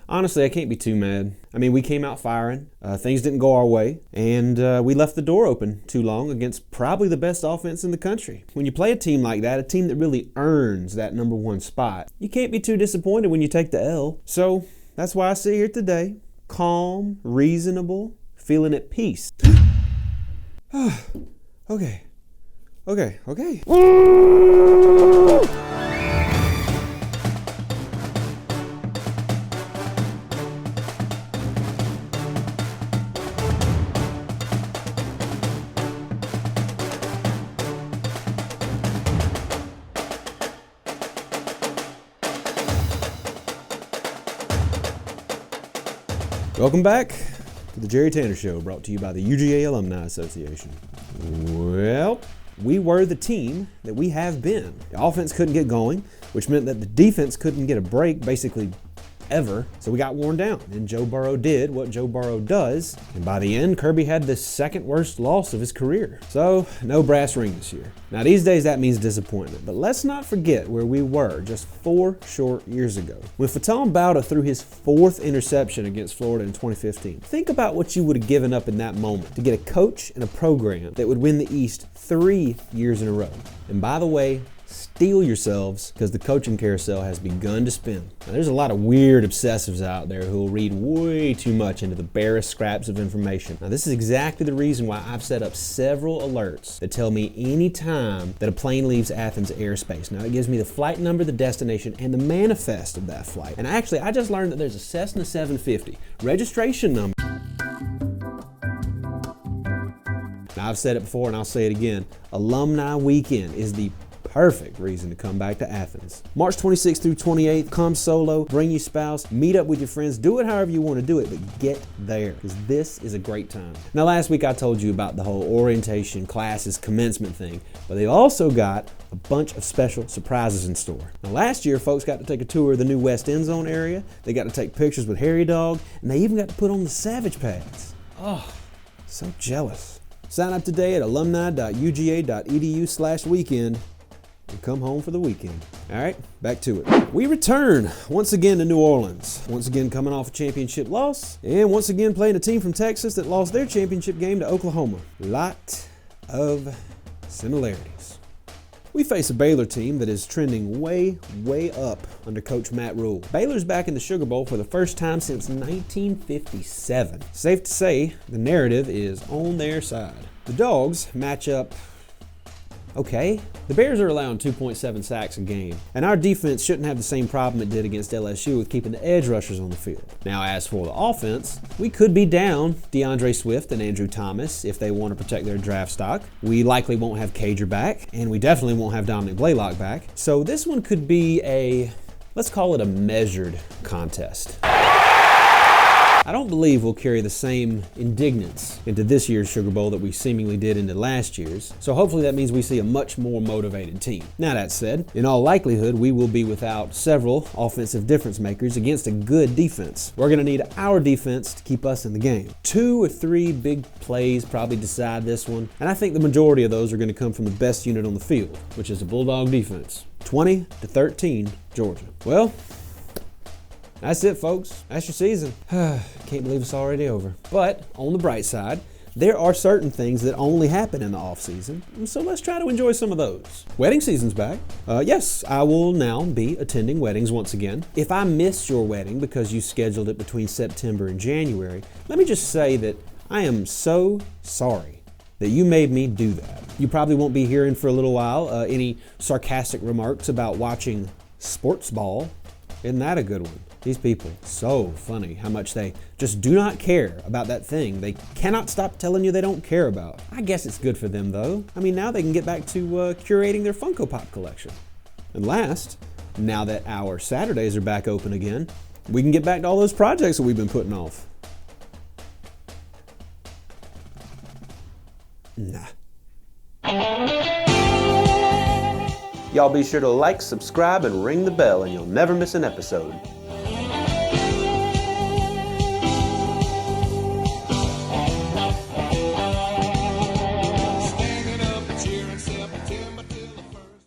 honestly, I can't be too mad. I mean, we came out firing, things didn't go our way, and we left the door open too long against probably the best offense in the country. When you play a team like that, a team that really earns that number one spot, you can't be too disappointed when you take the L. So that's why I sit here today, calm, reasonable, feeling at peace. Okay. Welcome back to the Jerry Tanner Show, brought to you by the UGA Alumni Association. Well, we were the team that we have been. The offense couldn't get going, which meant that the defense couldn't get a break basically ever, so we got worn down. And Joe Burrow did what Joe Burrow does, and by the end, Kirby had the second worst loss of his career. So, no brass ring this year. Now, these days that means disappointment, but let's not forget where we were just 4 short years ago. When Faton Bauta threw his 4th interception against Florida in 2015, think about what you would have given up in that moment to get a coach and a program that would win the East 3 years in a row. And by the way, steel yourselves, because the coaching carousel has begun to spin. Now, there's a lot of weird obsessives out there who will read way too much into the barest scraps of information. Now, this is exactly the reason why I've set up several alerts that tell me any time that a plane leaves Athens airspace. Now, it gives me the flight number, the destination, and the manifest of that flight. And actually, I just learned that there's a Cessna 750 registration number. Now, I've said it before and I'll say it again. Alumni Weekend is the perfect reason to come back to Athens. March 26th through 28th, come solo, bring your spouse, meet up with your friends, do it however you want to do it, but get there, because this is a great time. Now, last week I told you about the whole orientation, classes, commencement thing, but they also got a bunch of special surprises in store. Now, last year, folks got to take a tour of the new West End Zone area, they got to take pictures with Harry Dog, and they even got to put on the Savage pads. Oh, so jealous. Sign up today at alumni.uga.edu/weekend. and come home for the weekend. All right, back to it. We return once again to New Orleans. Once again coming off a championship loss, and once again playing a team from Texas that lost their championship game to Oklahoma. Lot of similarities. We face a Baylor team that is trending way up under Coach Matt Rule. Baylor's back in the Sugar Bowl for the first time since 1957. Safe to say, the narrative is on their side. The Dogs match up okay. The Bears are allowing 2.7 sacks a game, and our defense shouldn't have the same problem it did against LSU with keeping the edge rushers on the field. Now, as for the offense, we could be down DeAndre Swift and Andrew Thomas if they want to protect their draft stock. We likely won't have Cager back, and we definitely won't have Dominic Blaylock back. So this one could be let's call it a measured contest. I don't believe we'll carry the same indignance into this year's Sugar Bowl that we seemingly did into last year's, so hopefully that means we see a much more motivated team. Now, that said, in all likelihood, we will be without several offensive difference makers against a good defense. We're going to need our defense to keep us in the game. 2 or 3 big plays probably decide this one, and I think the majority of those are going to come from the best unit on the field, which is the Bulldog defense. 20-13, Georgia. Well, that's it, folks. That's your season. Can't believe it's already over. But on the bright side, there are certain things that only happen in the offseason, so let's try to enjoy some of those. Wedding season's back. Yes, I will now be attending weddings once again. If I missed your wedding because you scheduled it between September and January, let me just say that I am so sorry that you made me do that. You probably won't be hearing for a little while any sarcastic remarks about watching sports ball. Isn't that a good one? These people, so funny how much they just do not care about that thing they cannot stop telling you they don't care about. I guess it's good for them though. I mean, now they can get back to curating their Funko Pop collection. And last, now that our Saturdays are back open again, we can get back to all those projects that we've been putting off. Nah. Y'all be sure to like, subscribe, and ring the bell, and you'll never miss an episode.